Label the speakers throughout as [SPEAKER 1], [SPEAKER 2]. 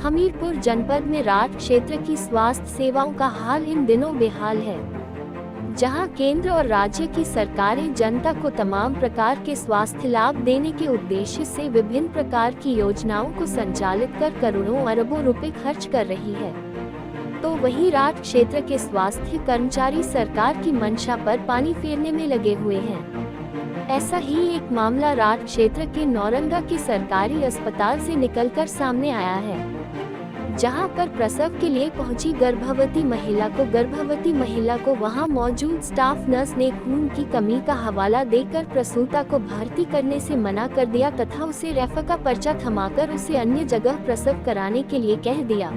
[SPEAKER 1] हमीरपुर जनपद में राठ क्षेत्र की स्वास्थ्य सेवाओं का हाल इन दिनों बेहाल है, जहां केंद्र और राज्य की सरकारें जनता को तमाम प्रकार के स्वास्थ्य लाभ देने के उद्देश्य से विभिन्न प्रकार की योजनाओं को संचालित कर करोड़ों अरबों रुपए खर्च कर रही है, तो वहीं राठ क्षेत्र के स्वास्थ्य कर्मचारी सरकार की मंशा पर पानी फेरने में लगे हुए हैं। ऐसा ही एक मामला राठ क्षेत्र के नौरंगा के सरकारी अस्पताल से निकलकर सामने आया है, जहां पर प्रसव के लिए पहुंची गर्भवती महिला को वहां मौजूद स्टाफ नर्स ने खून की कमी का हवाला देकर प्रसूता को भर्ती करने से मना कर दिया तथा उसे रेफर का पर्चा थमाकर उसे अन्य जगह प्रसव कराने के लिए कह दिया,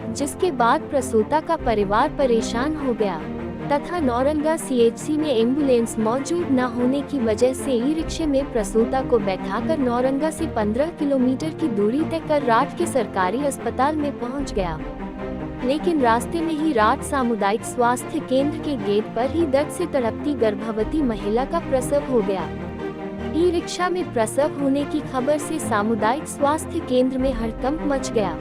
[SPEAKER 1] जिसके बाद प्रसूता का परिवार परेशान हो गया तथा नौरंगा सीएचसी में एम्बुलेंस मौजूद न होने की वजह से ई रिक्शे में प्रसूता को बैठाकर नौरंगा से 15 किलोमीटर की दूरी तय कर राठ के सरकारी अस्पताल में पहुंच गया, लेकिन रास्ते में ही राठ सामुदायिक स्वास्थ्य केंद्र के गेट पर ही दर्द से तड़पती गर्भवती महिला का प्रसव हो गया। ई रिक्शा में प्रसव होने की खबर से सामुदायिक स्वास्थ्य केंद्र में हड़कंप मच गया,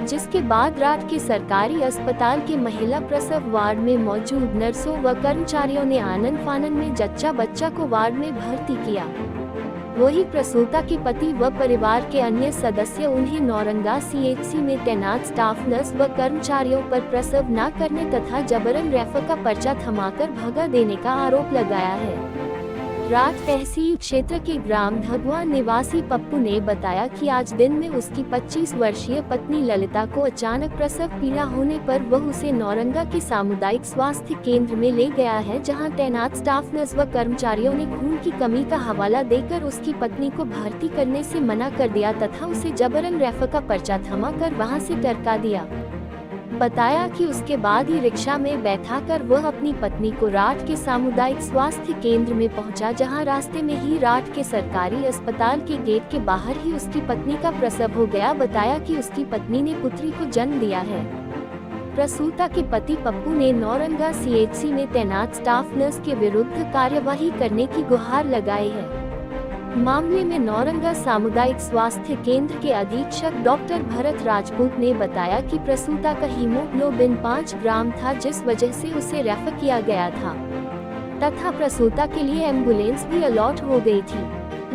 [SPEAKER 1] जिसके बाद राठ के सरकारी अस्पताल के महिला प्रसव वार्ड में मौजूद नर्सों व कर्मचारियों ने आनन फानन में जच्चा बच्चा को वार्ड में भर्ती किया। वही प्रसूता के पति व परिवार के अन्य सदस्य उन्हें नौरंगा सीएचसी में तैनात स्टाफ नर्स व कर्मचारियों पर प्रसव न करने तथा जबरन रेफर का पर्चा थमाकर भगा देने का आरोप लगाया है। राठ तहसील क्षेत्र के ग्राम धगवा निवासी पप्पू ने बताया कि आज दिन में उसकी 25 वर्षीय पत्नी ललिता को अचानक प्रसव पीड़ा होने पर वह उसे नौरंगा के सामुदायिक स्वास्थ्य केंद्र में ले गया है, जहां तैनात स्टाफ नर्स व कर्मचारियों ने खून की कमी का हवाला देकर उसकी पत्नी को भर्ती करने से मना कर दिया तथा उसे जबरन रेफर का पर्चा थमाकर वहां से टरका दिया। बताया कि उसके बाद ही रिक्शा में बैठाकर वह अपनी पत्नी को राठ के सामुदायिक स्वास्थ्य केंद्र में पहुंचा, जहां रास्ते में ही राठ के सरकारी अस्पताल के गेट के बाहर ही उसकी पत्नी का प्रसव हो गया। बताया कि उसकी पत्नी ने पुत्री को जन्म दिया है। प्रसूता के पति पप्पू ने नौरंगा सीएचसी में तैनात स्टाफ नर्स के विरुद्ध कार्यवाही करने की गुहार लगाई है। मामले में नौरंगा सामुदायिक स्वास्थ्य केंद्र के अधीक्षक डॉक्टर भरत राजपूत ने बताया कि प्रसूता का हीमोग्लोबिन 5 ग्राम था, जिस वजह से उसे रेफर किया गया था तथा प्रसूता के लिए एम्बुलेंस भी अलॉट हो गई थी,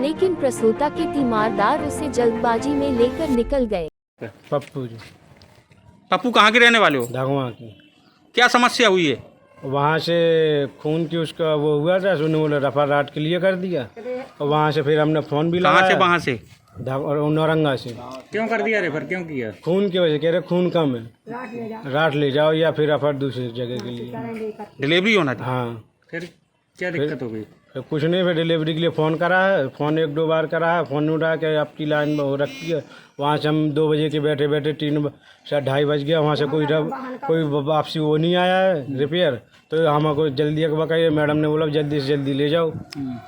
[SPEAKER 1] लेकिन प्रसूता के तीमारदार उसे जल्दबाजी में लेकर निकल गए।
[SPEAKER 2] पप्पू जी।
[SPEAKER 3] पप्पू कहाँ के रहने वाले हो?
[SPEAKER 2] धगवा की।
[SPEAKER 3] क्या समस्या हुई है?
[SPEAKER 2] वहाँ से खून की उसका वो हुआ था, उसने बोला रफा राठ के लिए कर दिया और वहाँ से फिर हमने फोन भी लगाया।
[SPEAKER 3] कहाँ से? वहाँ से
[SPEAKER 2] नौरंगा से।
[SPEAKER 3] क्यों कर दिया रेफर? क्यों किया?
[SPEAKER 2] खून की वजह, कह रहे खून कम है, राठ ले जाओ या फिर रेफर दूसरी जगह के लिए
[SPEAKER 3] डिलीवरी होना था।
[SPEAKER 2] हाँ।
[SPEAKER 3] फिर क्या दिक्कत हो गई?
[SPEAKER 2] कुछ नहीं, फिर डिलीवरी के लिए फ़ोन करा है, फ़ोन 1-2 बार करा है, फ़ोन उठा के आपकी लाइन में हो रखी है। वहाँ से हम 2 बजे के बैठे 2:30 बज गया, वहाँ से कोई वापसी वो नहीं आया है रिपेयर, तो हमको जल्दी एक बकाई मैडम ने बोला जल्दी से जल्दी ले जाओ।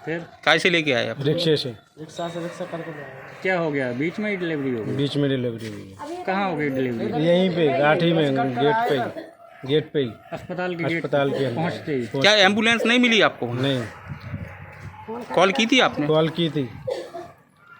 [SPEAKER 3] फिर कैसे लेके आए आप?
[SPEAKER 2] रिक्शे से।
[SPEAKER 4] रिक्शा करके
[SPEAKER 3] क्या हो गया? बीच में ही डिलीवरी हो गई?
[SPEAKER 2] बीच में डिलीवरी हुई।
[SPEAKER 3] कहाँ हो गई डिलीवरी?
[SPEAKER 2] यहीं पे राठी में गेट पे ही
[SPEAKER 3] अस्पताल के
[SPEAKER 2] अंदर
[SPEAKER 3] पहुँचते ही। क्या एम्बुलेंस नहीं मिली आपको?
[SPEAKER 2] नहीं।
[SPEAKER 3] कॉल की थी आपने?
[SPEAKER 2] कॉल की थी।